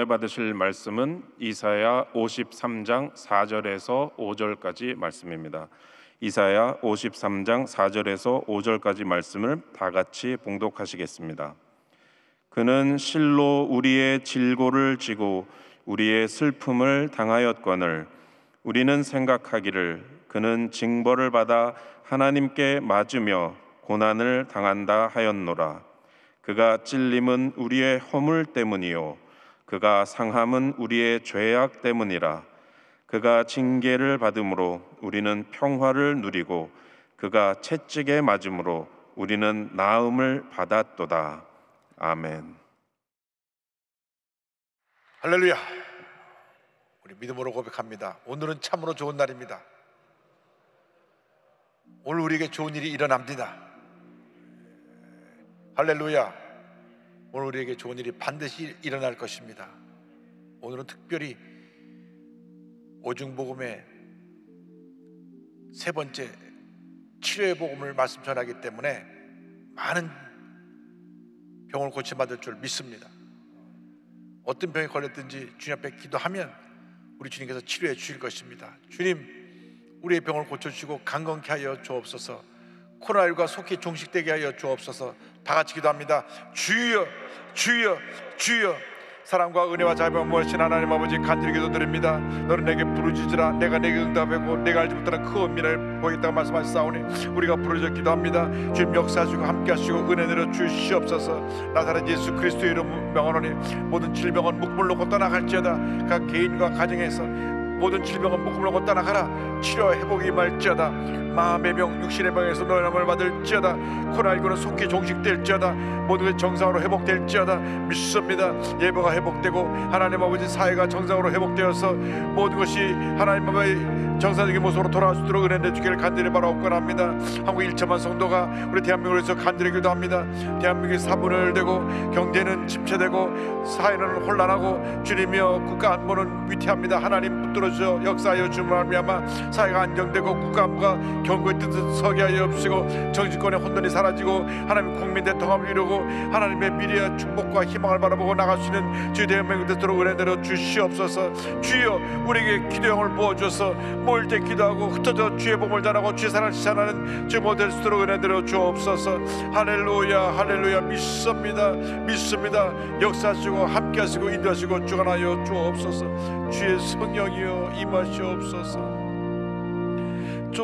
은혜 받으실 말씀은 이사야 53장 4절에서 5절까지 말씀입니다. 이사야 53장 4절에서 5절까지 말씀을 다 같이 봉독하시겠습니다. 그는 실로 우리의 질고를 지고 우리의 슬픔을 당하였거늘 우리는 생각하기를 그는 징벌을 받아 하나님께 맞으며 고난을 당한다 하였노라. 그가 찔림은 우리의 허물 때문이요 그가 상함은 우리의 죄악 때문이라. 그가 징계를 받음으로 우리는 평화를 누리고 그가 채찍에 맞음으로 우리는 나음을 받았도다. 아멘. 할렐루야. 우리 믿음으로 고백합니다. 오늘은 참으로 좋은 날입니다. 오늘 우리에게 좋은 일이 일어납니다. 할렐루야. 오늘 우리에게 좋은 일이 반드시 일어날 것입니다. 오늘은 특별히 오중복음의 세 번째 치료의 복음을 말씀 전하기 때문에 많은 병을 고침받을 줄 믿습니다. 어떤 병에 걸렸든지 주님 앞에 기도하면 우리 주님께서 치료해 주실 것입니다. 주님, 우리의 병을 고쳐주시고 강건케 하여 주옵소서. 코로나19가 속히 종식되게 하여 주옵소서. 다 같이 기도합니다. 주여, 주여, 주여. 사랑과 은혜와 자비와 무엇인 하나님 아버지, 간절히 기도드립니다. 너는 내게 부르짖으라. 내가 내게 응답하고 내가 알지 못하는 그 은혜를 보이겠다고 말씀하셨사오니 우리가 부르짖어 기도합니다. 주님 역사하시고 함께하시고 은혜 내려 주시옵소서. 나사렛 예수 그리스도의 이름 명하노니 모든 질병은 묶음을 놓고 떠나갈지어다. 각 개인과 가정에서 모든 질병은 묶음을 놓고 떠나가라. 치료와 회복이 임할지어다. 마음의 병, 육신의 병에서 노염을 받을지어다. 코로나19는 속히 종식될지어다. 모든 것이 정상으로 회복될지어다. 믿습니다. 예배가 회복되고 하나님 아버지 사회가 정상으로 회복되어서 모든 것이 하나님 아버지 정상적인 모습으로 돌아올 수 있도록 은혜 내주기를 간절히 바라옵건합니다. 한국 1천만 성도가 우리 대한민국을 위해서 간절히 기도합니다. 대한민국이 사분열되고 경제는 침체되고 사회는 혼란하고 주님이여 국가 안보는 위태합니다. 하나님 붙들어주셔 역사하여 주님을 말미암아 사회가 안정되고 국가 안보가 경고의 뜻을 서게 하여 주시고 정치권의 혼돈이 사라지고 하나님 국민 대통합을 이루고 하나님의 미래와 축복과 희망을 바라보고 나갈 수 있는 주의 대한민국 되도록 은혜 내려 주시옵소서. 주여, 우리에게 기도의 영을 부어주셔서 모일 때 기도하고 흩어져 주의 복을 전하고 주의 사랑을 실천하는 주 모델 수 있도록 은혜 내려 주옵소서. 할렐루야, 할렐루야. 믿습니다, 믿습니다. 역사하시고 함께하시고 인도하시고 주관하여 주옵소서. 주의 성령이여 임하시옵소서. 주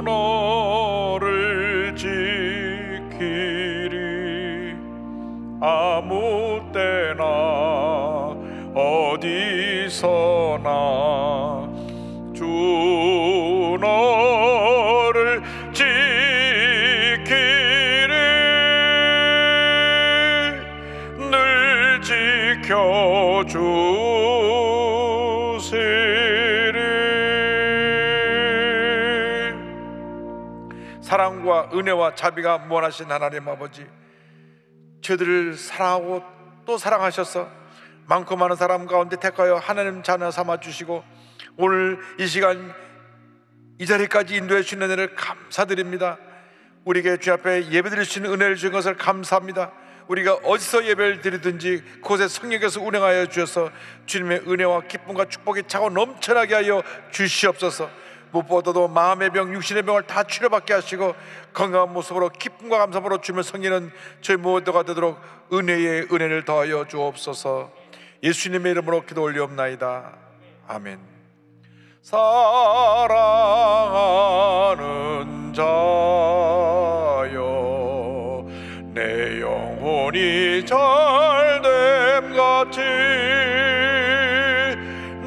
너를 지키리. 아무 때나 어디서나 주 너를 지키리. 늘 지켜주시리. 사랑과 은혜와 자비가 무한하신 하나님 아버지, 저들을 사랑하고 또 사랑하셔서 많고 많은 사람 가운데 택하여 하나님 자녀 삼아 주시고 오늘 이 시간 이 자리까지 인도해 주신 은혜를 감사드립니다. 우리에게 주 앞에 예배드릴 수 있는 은혜를 주신 것을 감사합니다. 우리가 어디서 예배를 드리든지 그곳에 성령께서 운행하여 주셔서 주님의 은혜와 기쁨과 축복이 차고 넘쳐나게 하여 주시옵소서. 무엇보다도 마음의 병, 육신의 병을 다 치료받게 하시고 건강한 모습으로 기쁨과 감사함으로 주님을 섬기는 저희 모두가 되도록 은혜의 은혜를 더하여 주옵소서. 예수님의 이름으로 기도 올리옵나이다. 아멘. 사랑하는 자여, 내 영혼이 잘됨 같이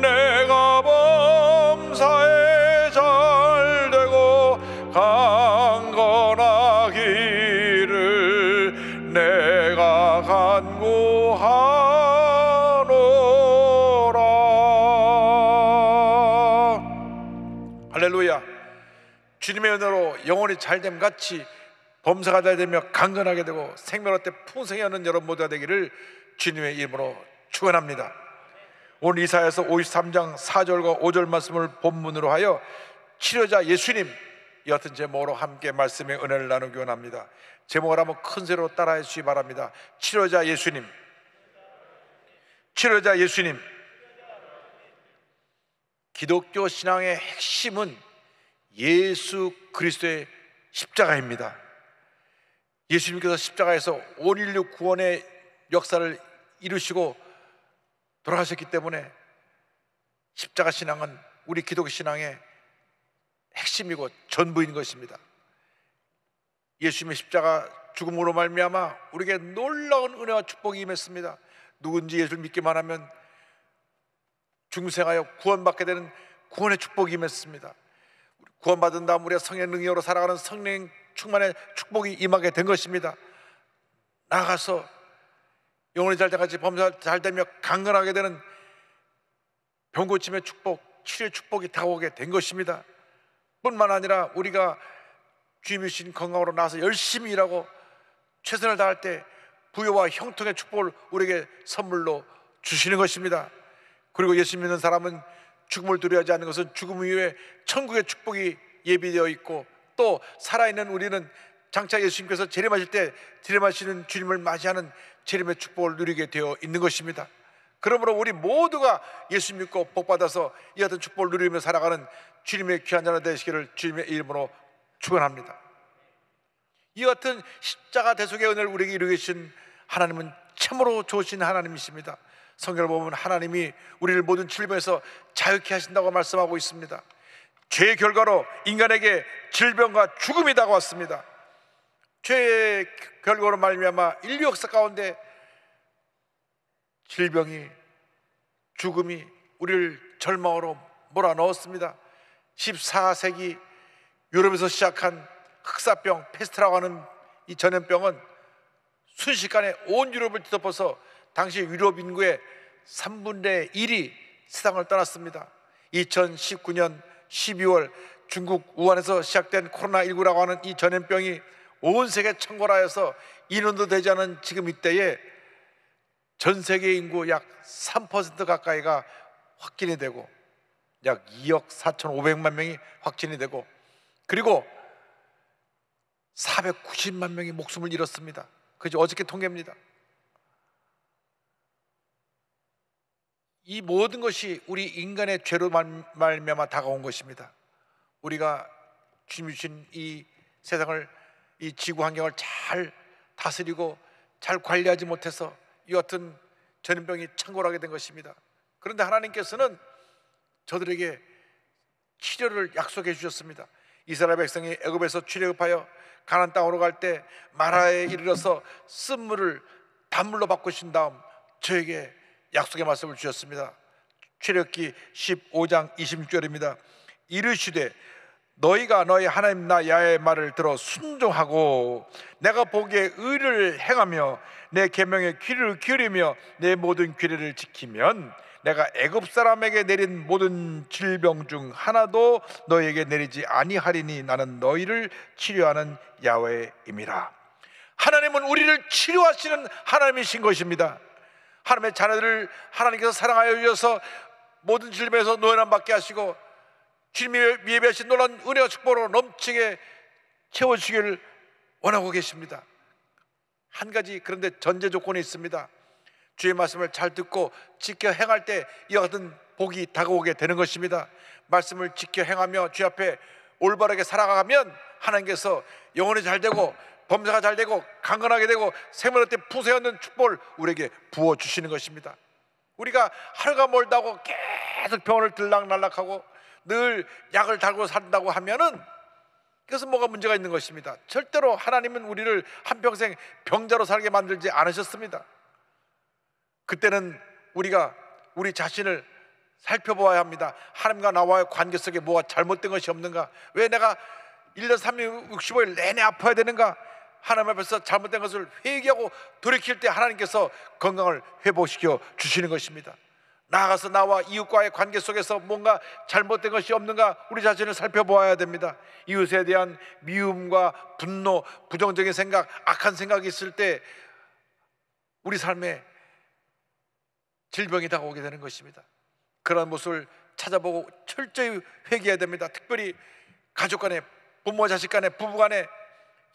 내가 범사에 잘되고 강건하기를 내가 간구하노라. 할렐루야. 주님의 은혜로 영혼이 잘됨 같이 범사가 잘되며 강건하게 되고 생명의 때 풍성히 하는 여러분 모두가 되기를 주님의 이름으로 축원합니다. 오늘 이사야서 53장 4절과 5절 말씀을 본문으로 하여 치료자 예수님 이 같은 제목으로 함께 말씀의 은혜를 나누기 원합니다. 제목을 한번 큰 소리로 따라해 주시기 바랍니다. 치료자 예수님. 치료자 예수님. 기독교 신앙의 핵심은 예수 그리스도의 십자가입니다. 예수님께서 십자가에서 온 인류 구원의 역사를 이루시고 돌아가셨기 때문에 십자가 신앙은 우리 기독교 신앙의 핵심이고 전부인 것입니다. 예수님의 십자가 죽음으로 말미암아 우리에게 놀라운 은혜와 축복이 임했습니다. 누군지 예수를 믿기만 하면 중생하여 구원받게 되는 구원의 축복이 임했습니다. 구원받은 다음 우리가 성령의 능력으로 살아가는 성령 충만의 축복이 임하게 된 것입니다. 나아가서 영혼이 잘 때까지 범사 잘 되며 강건하게 되는 병고침의 축복, 치료의 축복이 다가오게 된 것입니다. 뿐만 아니라 우리가 주님이 주신 건강으로 나와서 열심히 일하고 최선을 다할 때 부여와 형통의 축복을 우리에게 선물로 주시는 것입니다. 그리고 예수 믿는 사람은 죽음을 두려워하지 않는 것은 죽음 이후에 천국의 축복이 예비되어 있고, 또 살아있는 우리는 장차 예수님께서 재림하실 때 재림하시는 주님을 맞이하는 재림의 축복을 누리게 되어 있는 것입니다. 그러므로 우리 모두가 예수 믿고 복받아서 이 같은 축복을 누리며 살아가는 주님의 귀한 자녀 되시기를 주님의 이름으로 축원합니다. 이 같은 십자가 대속의 은혜를 우리에게 이루게 계신 하나님은 참으로 좋으신 하나님이십니다. 성경을 보면 하나님이 우리를 모든 질병에서 자유케 하신다고 말씀하고 있습니다. 죄의 결과로 인간에게 질병과 죽음이 다가왔습니다. 죄의 결과로 말미암아 인류 역사 가운데 질병이, 죽음이 우리를 절망으로 몰아넣었습니다. 14세기 유럽에서 시작한 흑사병, 페스트라고 하는 이 전염병은 순식간에 온 유럽을 뒤덮어서 당시 유럽 인구의 3분의 1이 세상을 떠났습니다. 2019년 12월 중국 우한에서 시작된 코로나19라고 하는 이 전염병이 온 세계 창궐하여서 2년도 되지 않은 지금 이때에 전 세계 인구 약 3% 가까이가 확진이 되고 약 2억 4,500만 명이 확진이 되고, 그리고 490만 명이 목숨을 잃었습니다. 그저 어저께 통계입니다. 이 모든 것이 우리 인간의 죄로 말미암아 다가온 것입니다. 우리가 주님이 주신 이 세상을, 이 지구 환경을 잘 다스리고 잘 관리하지 못해서 이 같은 전염병이 창궐하게 된 것입니다. 그런데 하나님께서는 저들에게 치료를 약속해 주셨습니다. 이스라엘 백성이 애굽에서 출애굽하여 가나안 땅으로 갈 때 마라에 이르러서 쓴물을 단물로 바꾸신 다음 저에게 약속의 말씀을 주셨습니다. 출애굽기 15장 26절입니다. 이르시되 너희가 너희 하나님 나 야훼의 말을 들어 순종하고 내가 보기에 의를 행하며 내 계명에 귀를 기울이며 내 모든 규례를 지키면 내가 애굽 사람에게 내린 모든 질병 중 하나도 너희에게 내리지 아니하리니 나는 너희를 치료하는 야훼임이라. 하나님은 우리를 치료하시는 하나님이신 것입니다. 하나님의 자녀들을 하나님께서 사랑하여 주셔서 모든 질병에서 노연함 받게 하시고 주님이 예배하신 놀라운 은혜와 축복으로 넘치게 채워주시기를 원하고 계십니다. 한 가지 그런데 전제 조건이 있습니다. 주의 말씀을 잘 듣고 지켜 행할 때 이와 같은 복이 다가오게 되는 것입니다. 말씀을 지켜 행하며 주 앞에 올바르게 살아가면 하나님께서 영혼이 잘 되고 범사가 잘 되고 강건하게 되고 생명의 때 풍성히 얻는 축복을 우리에게 부어주시는 것입니다. 우리가 하루가 멀다고 계속 병원을 들락날락하고 늘 약을 달고 산다고 하면은 그것은 뭐가 문제가 있는 것입니다. 절대로 하나님은 우리를 한평생 병자로 살게 만들지 않으셨습니다. 그때는 우리가 우리 자신을 살펴보아야 합니다. 하나님과 나와의 관계 속에 뭐가 잘못된 것이 없는가? 왜 내가 1년 365일 내내 아파야 되는가? 하나님 앞에서 잘못된 것을 회개하고 돌이킬 때 하나님께서 건강을 회복시켜 주시는 것입니다. 나아가서 나와 이웃과의 관계 속에서 뭔가 잘못된 것이 없는가 우리 자신을 살펴보아야 됩니다. 이웃에 대한 미움과 분노, 부정적인 생각, 악한 생각이 있을 때 우리 삶에 질병이 다가오게 되는 것입니다. 그런 모습을 찾아보고 철저히 회개해야 됩니다. 특별히 가족 간에, 부모 자식 간에, 부부 간에,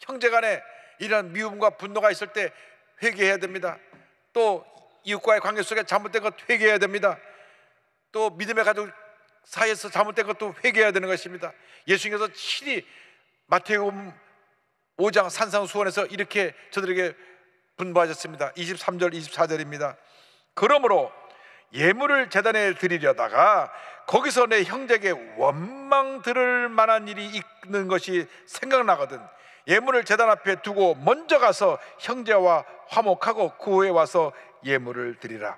형제 간에 이런 미움과 분노가 있을 때 회개해야 됩니다. 또 이웃과의 관계 속에 잘못된 것 회개해야 됩니다. 또 믿음의 가족 사이에서 잘못된 것도 회개해야 되는 것입니다. 예수님께서 친히 마태복음 5장 산상수훈에서 이렇게 저들에게 분부하셨습니다. 23절 24절입니다. 그러므로 예물을 제단에 드리려다가 거기서 내 형제에게 원망 들을 만한 일이 있는 것이 생각나거든 예물을 제단 앞에 두고 먼저 가서 형제와 화목하고 그 후에 와서 예물을 드리라.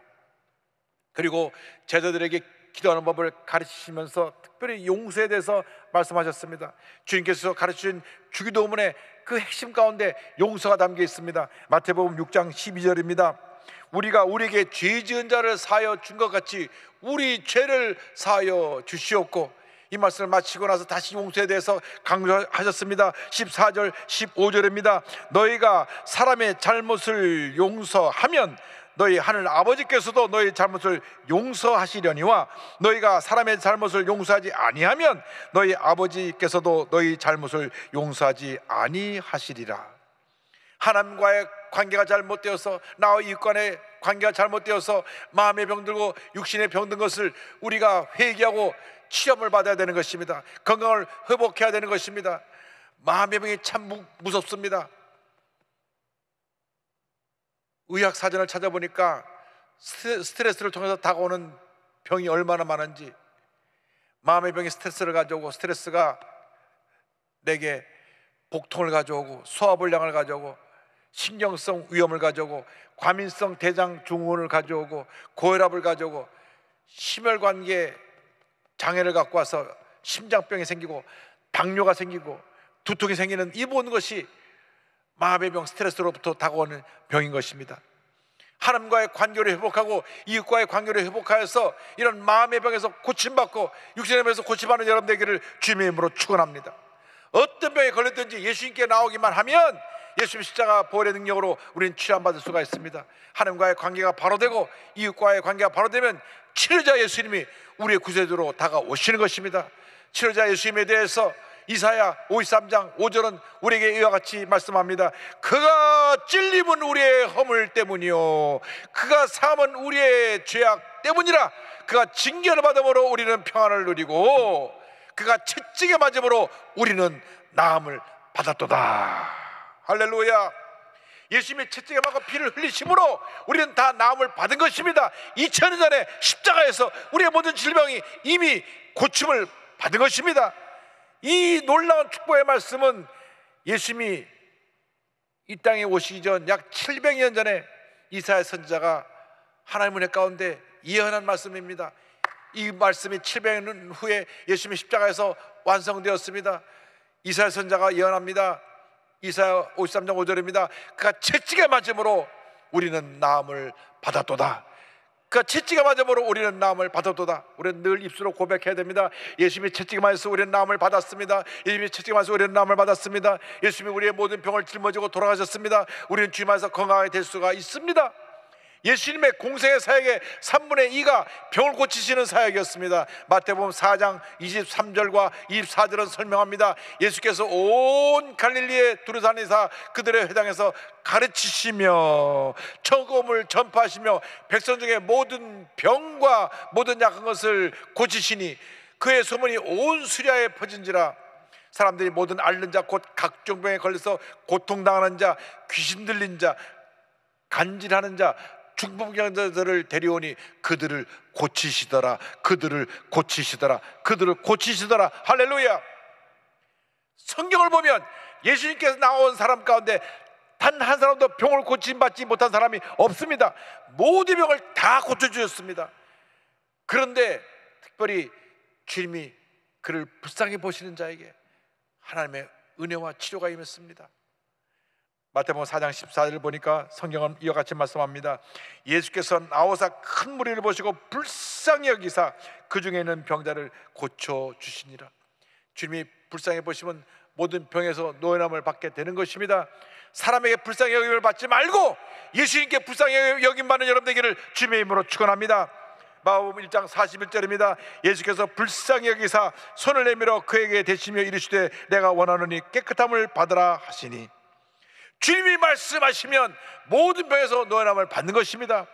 그리고 제자들에게 기도하는 법을 가르치시면서 특별히 용서에 대해서 말씀하셨습니다. 주님께서 가르치신 주기도문의 그 핵심 가운데 용서가 담겨 있습니다. 마태복음 6장 12절입니다. 우리가 우리에게 죄 지은 자를 사하여 준 것 같이 우리 죄를 사하여 주시옵고, 이 말씀을 마치고 나서 다시 용서에 대해서 강조하셨습니다. 14절 15절입니다. 너희가 사람의 잘못을 용서하면 너희 하늘 아버지께서도 너희 잘못을 용서하시려니와 너희가 사람의 잘못을 용서하지 아니하면 너희 아버지께서도 너희 잘못을 용서하지 아니하시리라. 하나님과의 관계가 잘못되어서 나와 이웃간의 관계가 잘못되어서 마음의 병들고 육신의 병든 것을 우리가 회개하고 치료를 받아야 되는 것입니다. 건강을 회복해야 되는 것입니다. 마음의 병이 참 무섭습니다. 의학 사전을 찾아보니까 스트레스를 통해서 다가오는 병이 얼마나 많은지, 마음의 병이 스트레스를 가져오고 스트레스가 내게 복통을 가져오고 소화불량을 가져오고 신경성 위염을 가져오고 과민성 대장 증후군을 가져오고 고혈압을 가져오고 심혈관계 장애를 갖고 와서 심장병이 생기고 당뇨가 생기고 두통이 생기는 이 모든 것이 마음의 병, 스트레스로부터 다가오는 병인 것입니다. 하나님과의 관계를 회복하고 이웃과의 관계를 회복하여서 이런 마음의 병에서 고침받고 육신의 병에서 고침받는 여러분 되기를 주님의 이름으로 축원합니다. 어떤 병에 걸렸든지 예수님께 나오기만 하면 예수님 십자가 보혈의 능력으로 우리는 치료받을 수가 있습니다. 하나님과의 관계가 바로 되고 이웃과의 관계가 바로 되면 치료자 예수님이 우리의 구세주로 다가오시는 것입니다. 치료자 예수님에 대해서 이사야 53장 5절은 우리에게 이와 같이 말씀합니다. 그가 찔림은 우리의 허물 때문이요 그가 상함은 우리의 죄악 때문이라. 그가 징계를 받음으로 우리는 평안을 누리고 그가 채찍에 맞음으로 우리는 나음을 받았도다. 할렐루야. 예수님이 채찍에 맞고 피를 흘리심으로 우리는 다 나음을 받은 것입니다. 2000년 전에 십자가에서 우리의 모든 질병이 이미 고침을 받은 것입니다. 이 놀라운 축복의 말씀은 예수님이 이 땅에 오시기 전 약 700년 전에 이사야 선지자가 하나님 은혜 가운데 예언한 말씀입니다. 이 말씀이 700년 후에 예수님이 십자가에서 완성되었습니다. 이사야 선지자가 예언합니다. 이사야 53장 5절입니다. 그가 채찍에 맞음으로 우리는 나음을 받았도다. 그가 채찍에 맞음으로 우리는 나음을 받았도다. 우리는 늘 입술로 고백해야 됩니다. 예수님이 채찍에 맞아서 우리는 나음을 받았습니다. 예수님이 채찍에 맞아서 우리는 나음을 받았습니다. 예수님이 우리의 모든 병을 짊어지고 돌아가셨습니다. 우리는 주님 안에서 건강하게 될 수가 있습니다. 예수님의 공생의 사역의 3분의 2가 병을 고치시는 사역이었습니다. 마태복음 4장 23절과 24절은 설명합니다. 예수께서 온 갈릴리에 두루다니사 그들의 회당에서 가르치시며 천국을 전파하시며 백성 중에 모든 병과 모든 약한 것을 고치시니 그의 소문이 온 수리아에 퍼진지라. 사람들이 모든 앓는 자 곧 각종 병에 걸려서 고통당하는 자, 귀신 들린 자, 간질하는 자, 중풍병자들을 데려오니 그들을 고치시더라. 그들을 고치시더라. 그들을 고치시더라. 할렐루야. 성경을 보면 예수님께서 나온 사람 가운데 단 한 사람도 병을 고침받지 못한 사람이 없습니다. 모든 병을 다 고쳐주셨습니다. 그런데 특별히 주님이 그를 불쌍히 보시는 자에게 하나님의 은혜와 치료가 임했습니다. 마태복음 4장 14절을 보니까 성경은 이와 같이 말씀합니다. 예수께서 나오사 큰 무리를 보시고 불쌍히 여기사 그 중에 있는 병자를 고쳐주시니라. 주님이 불쌍히 보시면 모든 병에서 노연함을 받게 되는 것입니다. 사람에게 불쌍히 여김을 받지 말고 예수님께 불쌍히 여김 받는 여러분 되기를 주님의 이름으로 축원합니다. 마가복음 1장 41절입니다. 예수께서 불쌍히 여기사 손을 내밀어 그에게 대시며 이르시되 내가 원하노니 깨끗함을 받으라 하시니. 주님이 말씀하시면 모든 병에서 노연함을 받는 것입니다.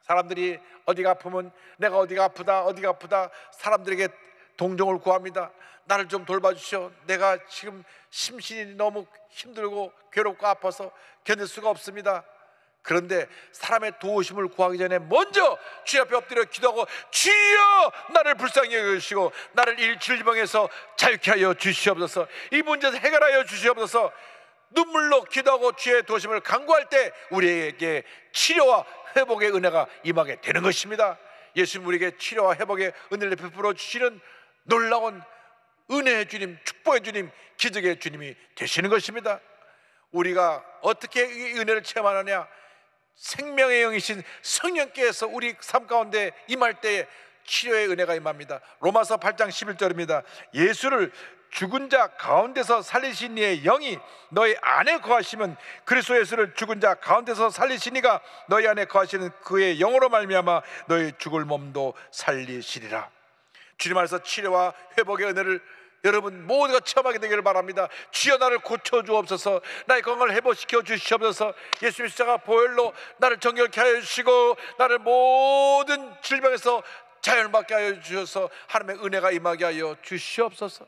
사람들이 어디가 아프면 내가 어디가 아프다 사람들에게 동정을 구합니다. 나를 좀 돌봐주시오. 내가 지금 심신이 너무 힘들고 괴롭고 아파서 견딜 수가 없습니다. 그런데 사람의 도우심을 구하기 전에 먼저 주님 앞에 엎드려 기도하고, 주여 나를 불쌍히 여기시고 나를 이 질병에서 자유케 하여 주시옵소서, 이 문제에서 해결하여 주시옵소서, 눈물로 기도하고 주의 도우심을 간구할 때 우리에게 치료와 회복의 은혜가 임하게 되는 것입니다. 예수님 우리에게 치료와 회복의 은혜를 베풀어 주시는 놀라운 은혜의 주님, 축복의 주님, 기적의 주님이 되시는 것입니다. 우리가 어떻게 이 은혜를 체험하느냐? 생명의 영이신 성령께서 우리 삶 가운데 임할 때에 치료의 은혜가 임합니다. 로마서 8장 11절입니다. 예수를 죽은 자 가운데서 살리신 이의 영이 너희 안에 거하시면 그리스도 예수를 죽은 자 가운데서 살리신 이가 너희 안에 거하시는 그의 영으로 말미암아 너희 죽을 몸도 살리시리라. 주님 안에서 치료와 회복의 은혜를 여러분 모두가 체험하게 되기를 바랍니다. 주여 나를 고쳐주옵소서, 나의 건강을 회복시켜 주시옵소서. 예수님의 십자가 보혈로 나를 정결케 하여 주시고 나를 모든 질병에서 자유받게 하여 주셔서 하나님의 은혜가 임하게 하여 주시옵소서.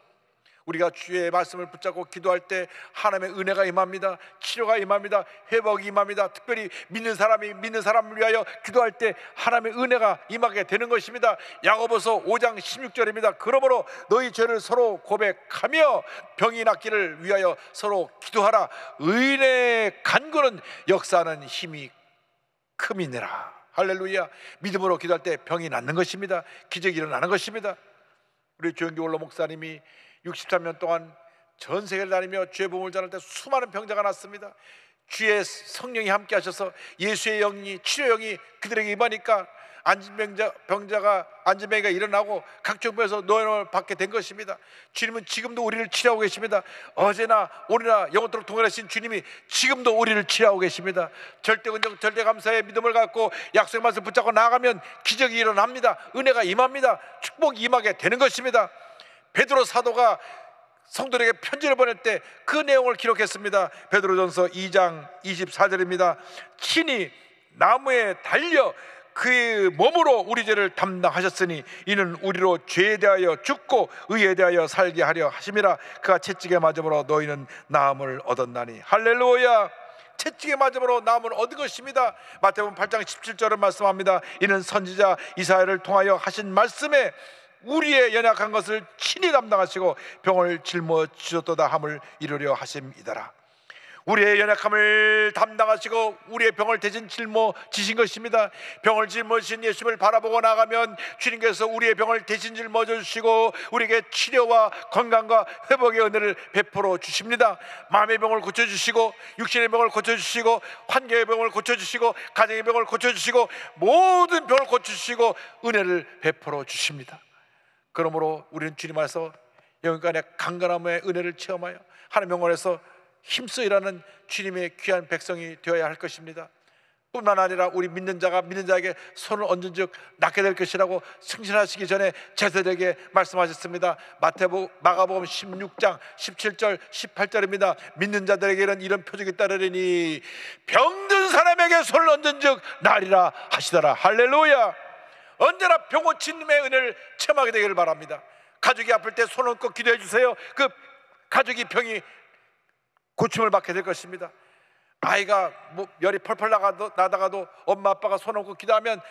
우리가 주의 말씀을 붙잡고 기도할 때 하나님의 은혜가 임합니다. 치료가 임합니다. 회복이 임합니다. 특별히 믿는 사람을 위하여 기도할 때 하나님의 은혜가 임하게 되는 것입니다. 야고보서 5장 16절입니다. 그러므로 너희 죄를 서로 고백하며 병이 낫기를 위하여 서로 기도하라. 의인의 간구는 역사하는 힘이 큼이니라. 할렐루야. 믿음으로 기도할 때 병이 낫는 것입니다. 기적이 일어나는 것입니다. 우리 조영기 원로 목사님이 63년 동안 전 세계를 다니며 주의 복음을 전할 때 수많은 병자가 났습니다. 주의 성령이 함께 하셔서 예수의 영이, 치료 영이 그들에게 임하니까 안진병이가 일어나고 각종 병에서 노임을 받게 된 것입니다. 주님은 지금도 우리를 치료하고 계십니다. 어제나 오늘나 영원토록 동일하신 주님이 지금도 우리를 치료하고 계십니다. 절대 긍정, 절대 감사의 믿음을 갖고 약속의 말씀 붙잡고 나아가면 기적이 일어납니다. 은혜가 임합니다. 축복이 임하게 되는 것입니다. 베드로 사도가 성도들에게 편지를 보낼 때 그 내용을 기록했습니다. 베드로전서 2장 24절입니다. 친히 나무에 달려 그의 몸으로 우리 죄를 담당하셨으니 이는 우리로 죄에 대하여 죽고 의에 대하여 살게 하려 하심이라. 그가 채찍에 맞음으로 너희는 나음을 얻었나니. 할렐루야. 채찍에 맞음으로 나음을 얻은 것입니다. 마태복음 8장 17절을 말씀합니다. 이는 선지자 이사야를 통하여 하신 말씀에 우리의 연약한 것을 친히 담당하시고 병을 짊어지셨도다 함을 이루려 하심이더라. 우리의 연약함을 담당하시고 우리의 병을 대신 짊어지신 것입니다. 병을 짊어지신 예수님을 바라보고 나가면 주님께서 우리의 병을 대신 짊어져 주시고 우리에게 치료와 건강과 회복의 은혜를 베풀어 주십니다. 마음의 병을 고쳐주시고 육신의 병을 고쳐주시고 환경의 병을 고쳐주시고 가정의 병을 고쳐주시고 모든 병을 고쳐주시고 은혜를 베풀어 주십니다. 그러므로 우리는 주님 안에서 영육간의 강건함의 은혜를 체험하여 하나님 영원에서 힘써 일하는 주님의 귀한 백성이 되어야 할 것입니다. 뿐만 아니라 우리 믿는 자가 믿는 자에게 손을 얹은 즉 낫게 될 것이라고 승신하시기 전에 제자들에게 말씀하셨습니다. 마가복음 16장 17절 18절입니다. 믿는 자들에게는 이런 표적이 따르리니 병든 사람에게 손을 얹은 즉 나으리라 하시더라. 할렐루야. 언제나 병 고친 님의 은혜를 체험하게 되기를 바랍니다. 가족이 아플 때 손 얹고 기도해 주세요. 그 가족이 병이 고침을 받게 될 것입니다. 아이가 열이 펄펄 나다가도 엄마 아빠가 손 얹고 기도하면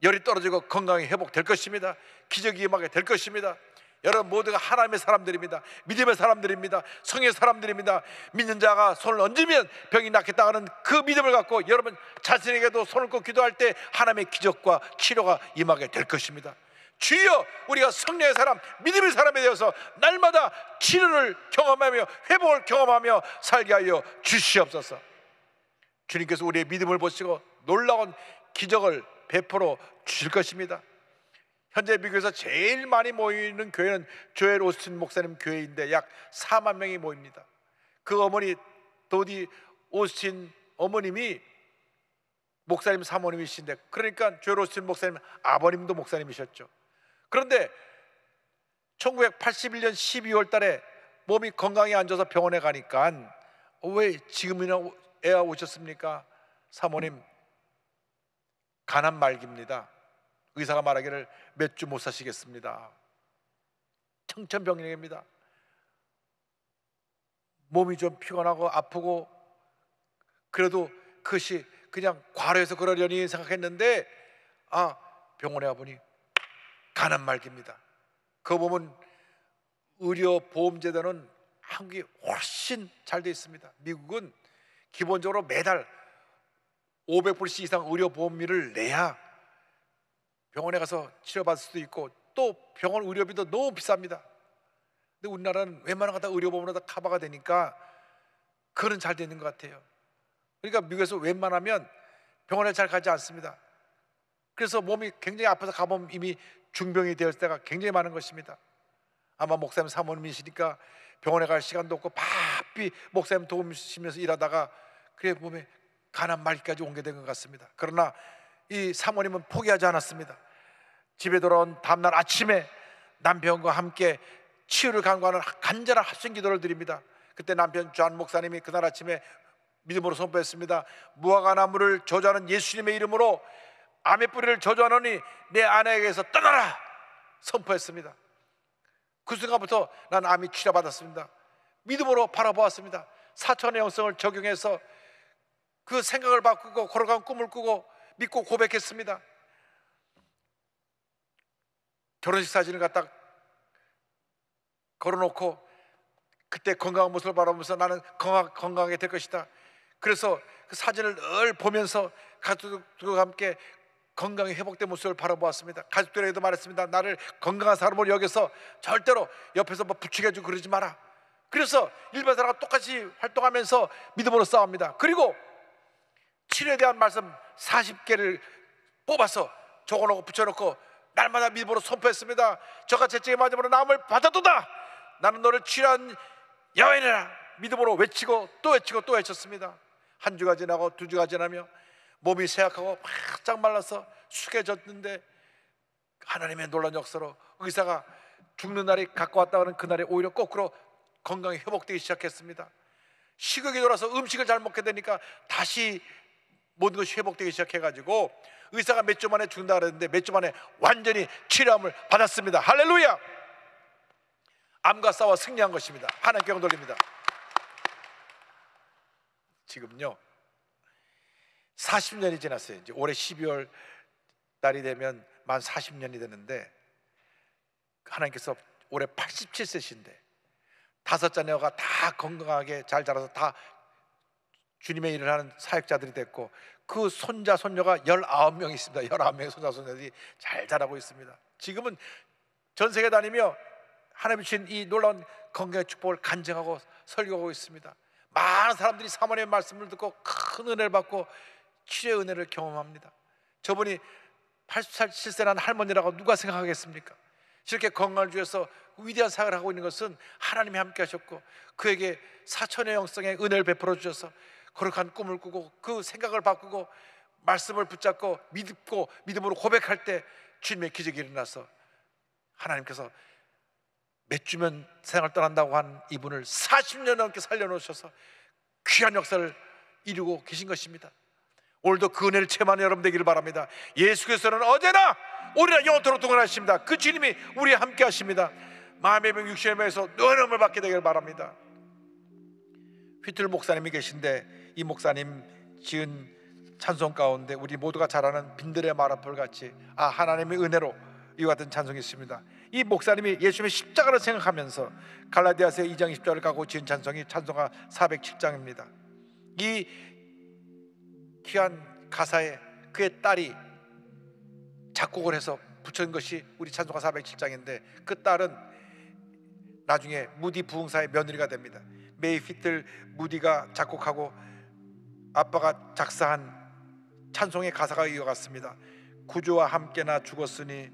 열이 떨어지고 건강이 회복될 것입니다. 기적이 임하게 될 것입니다. 여러분 모두가 하나님의 사람들입니다. 믿음의 사람들입니다. 성의 사람들입니다. 믿는 자가 손을 얹으면 병이 낫겠다 하는 그 믿음을 갖고 여러분 자신에게도 손을 얹고 기도할 때 하나님의 기적과 치료가 임하게 될 것입니다. 주여 우리가 성령의 사람, 믿음의 사람에 대해서 날마다 치료를 경험하며 회복을 경험하며 살게 하여 주시옵소서. 주님께서 우리의 믿음을 보시고 놀라운 기적을 베풀어 주실 것입니다. 현재 미국에서 제일 많이 모이는 교회는 조엘 오스틴 목사님 교회인데 약 4만 명이 모입니다. 그 어머니 도디 오스틴 어머님이 목사님 사모님이신데 그러니까 조엘 오스틴 목사님 아버님도 목사님이셨죠. 그런데 1981년 12월 달에 몸이 건강히 안 좋아서 병원에 가니까 왜 지금이나 애가 오셨습니까? 사모님 간암 말기입니다. 의사가 말하기를 몇 주 못 사시겠습니다. 청천벽력입니다. 몸이 좀 피곤하고 아프고, 그래도 그것이 그냥 과로해서 그러려니 생각했는데 병원에 가보니 간암 말기입니다. 그거 보면 의료보험제도는 한국이 훨씬 잘 돼 있습니다. 미국은 기본적으로 매달 500불씩 이상 의료보험료를 내야 병원에 가서 치료받을 수도 있고, 또 병원 의료비도 너무 비쌉니다. 근데 우리나라는 웬만한 거 다 의료보험으로 다 커버가 되니까 그거는 잘 되는 것 같아요. 그러니까 미국에서 웬만하면 병원에 잘 가지 않습니다. 그래서 몸이 굉장히 아파서 가보면 이미 중병이 되었을 때가 굉장히 많은 것입니다. 아마 목사님 사모님이시니까 병원에 갈 시간도 없고 바삐 목사님 도우시면서 일하다가 그래 몸에 간암 말기까지 오게 된 것 같습니다. 그러나 이 사모님은 포기하지 않았습니다. 집에 돌아온 다음날 아침에 남편과 함께 치유를 간구하는 간절한 합심 기도를 드립니다. 그때 남편 존 목사님이 그날 아침에 믿음으로 선포했습니다. 무화과나무를 저주하는 예수님의 이름으로 암의 뿌리를 저주하노니 내 아내에게서 떠나라 선포했습니다. 그 순간부터 난 암이 치료받았습니다. 믿음으로 바라보았습니다. 사천의 영성을 적용해서 그 생각을 바꾸고 걸어간 꿈을 꾸고 믿고 고백했습니다. 결혼식 사진을 갖다 걸어놓고 그때 건강한 모습을 바라보면서 나는 건강하게 될 것이다. 그래서 그 사진을 늘 보면서 가족들과 함께 건강이 회복된 모습을 바라보았습니다. 가족들에게도 말했습니다. 나를 건강한 사람으로 여겨서 절대로 옆에서 뭐 부추겨주고 그러지 마라. 그래서 일반 사람과 똑같이 활동하면서 믿음으로 싸웁니다. 그리고 치료에 대한 말씀 40개를 뽑아서 적어놓고 붙여놓고 날마다 믿음으로 선포했습니다. 저가 채찍에 맞음으로 나음을 받아도다. 나는 너를 치료한 여인이라 믿음으로 외치고 또 외치고 또 외쳤습니다. 한 주가 지나고 두 주가 지나며 몸이 쇠약하고 바짝 말라서 숙여졌는데 하나님의 놀라운 역사로 의사가 죽는 날이 가까웠다는 그날에 오히려 거꾸로 건강이 회복되기 시작했습니다. 식욕이 돌아서 음식을 잘 먹게 되니까 다시 모든 것이 회복되기 시작해가지고 의사가 몇 주 만에 죽는다 그랬는데 몇 주 만에 완전히 치료함을 받았습니다. 할렐루야! 암과 싸워 승리한 것입니다. 하나님께 영광 돌립니다. 지금요 40년이 지났어요. 이제 올해 12월 달이 되면 만 40년이 되는데 하나님께서 올해 87세신데 5 자녀가 다 건강하게 잘 자라서 다 주님의 일을 하는 사역자들이 됐고 그 손자 손녀가 19명이 있습니다. 19명의 손자 손녀들이 잘 자라고 있습니다. 지금은 전 세계 다니며 하나님이 주신 이 놀라운 건강의 축복을 간증하고 설교하고 있습니다. 많은 사람들이 사모님의 말씀을 듣고 큰 은혜를 받고 치료의 은혜를 경험합니다. 저분이 87세라는 할머니라고 누가 생각하겠습니까? 이렇게 건강을 주셔서 위대한 사역을 하고 있는 것은 하나님이 함께 하셨고 그에게 사천의 영성의 은혜를 베풀어 주셔서 거룩한 꿈을 꾸고 그 생각을 바꾸고 말씀을 붙잡고 믿고 믿음으로 고백할 때 주님의 기적이 일어나서 하나님께서 몇 주면 세상을 떠난다고 한 이분을 40년 넘게 살려놓으셔서 귀한 역사를 이루고 계신 것입니다. 오늘도 그 은혜를 체험하는 여러분 되기를 바랍니다. 예수께서는 어제나 오늘이나 영원토록 동행하십니다. 그 주님이 우리와 함께 하십니다. 마음의 병 육신의 병에서 노염을 받게 되기를 바랍니다. 휘틀 목사님이 계신데 이 목사님 지은 찬송 가운데 우리 모두가 잘 아는 빈들의 마라풀 같이 하나님의 은혜로 이와 같은 찬송이 있습니다. 이 목사님이 예수님의 십자가를 생각하면서 갈라디아서 2장 20절을 갖고 지은 찬송이 찬송가 407장입니다. 이 귀한 가사에 그의 딸이 작곡을 해서 붙인 것이 우리 찬송가 407장인데 그 딸은 나중에 무디 부흥사의 며느리가 됩니다. 메이 피틀 무디가 작곡하고 아빠가 작사한 찬송의 가사가 이와 같습니다. 구주와 함께나 죽었으니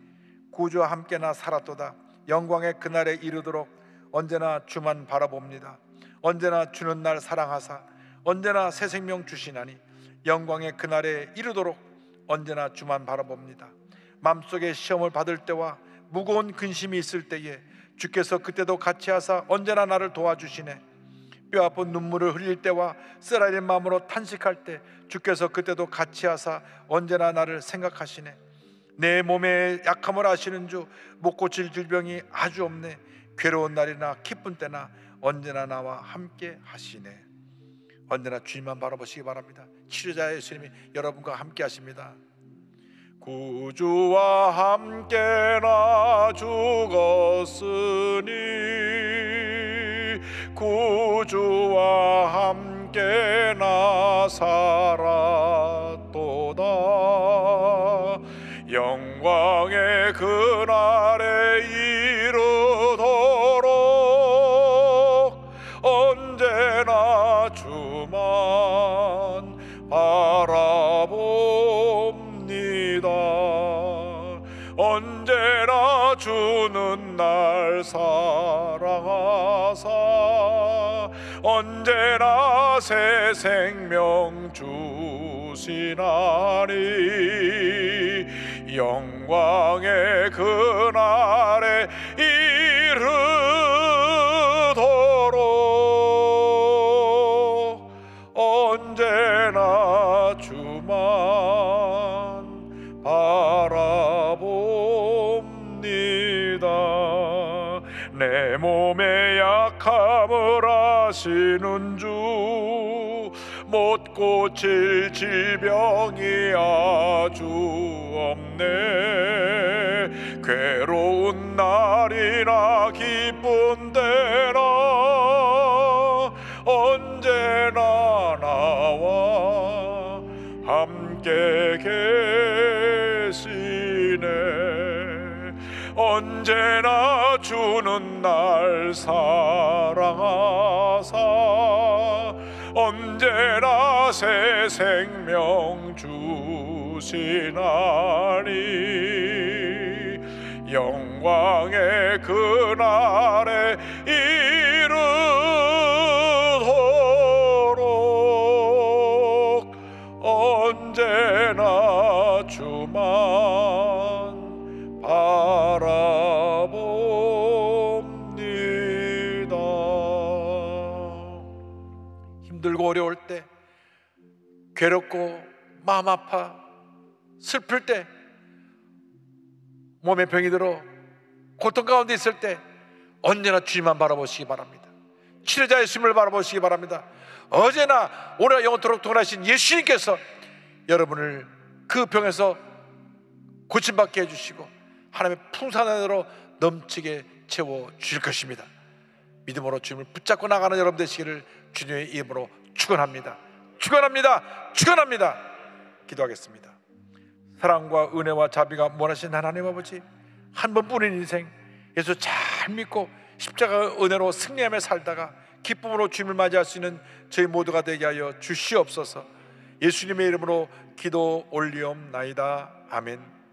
구주와 함께나 살았도다. 영광의 그날에 이르도록 언제나 주만 바라봅니다. 언제나 주는 날 사랑하사 언제나 새 생명 주시나니 영광의 그날에 이르도록 언제나 주만 바라봅니다. 마음속에 시험을 받을 때와 무거운 근심이 있을 때에 주께서 그때도 같이 하사 언제나 나를 도와주시네. 뼈 아픈 눈물을 흘릴 때와 쓰라린 마음으로 탄식할 때 주께서 그때도 같이 하사 언제나 나를 생각하시네. 내 몸의 약함을 아시는 주, 못 고칠 질병이 아주 없네. 괴로운 날이나 기쁜 때나 언제나 나와 함께 하시네. 언제나 주님만 바라보시기 바랍니다. 치료자 예수님이 여러분과 함께 하십니다. 구주와 함께 나 죽었으니 구주와 함께 나 살았도다. 영광의 그날에 이르도록 언제나 주만 바라봅니다. 언제나 주는 날 사랑하사 언제나 새 생명 주시나니 영광의 그날에 이르도록 언제나 주만 바라봅니다. 내 몸의 약함을 아시는 주, 못 고칠 질병이 아주 없네. 괴로운 날이나 기쁜 때나 언제나 나와 함께 계시네. 언제나 주는 날 사랑하사 언제나 새 생명 주시나니 영광의 그날에 이르도록 언제나 주만 바라봅니다. 힘들고 어려울 때, 괴롭고 마음 아파 슬플 때, 몸에 병이 들어 고통 가운데 있을 때 언제나 주님만 바라보시기 바랍니다. 치료자 예수님을 바라보시기 바랍니다. 어제나 오늘 영원토록 동일하신 예수님께서 여러분을 그 병에서 고침받게 해주시고 하나님의 풍성한으로 넘치게 채워주실 것입니다. 믿음으로 주님을 붙잡고 나가는 여러분 되시기를 주님의 이름으로 축원합니다. 축원합니다. 축원합니다. 기도하겠습니다. 사랑과 은혜와 자비가 원하신 하나님 아버지, 한 번뿐인 인생 예수 잘 믿고 십자가 은혜로 승리하며 살다가 기쁨으로 주님을 맞이할 수 있는 저희 모두가 되게 하여 주시옵소서. 예수님의 이름으로 기도 올리옵나이다. 아멘.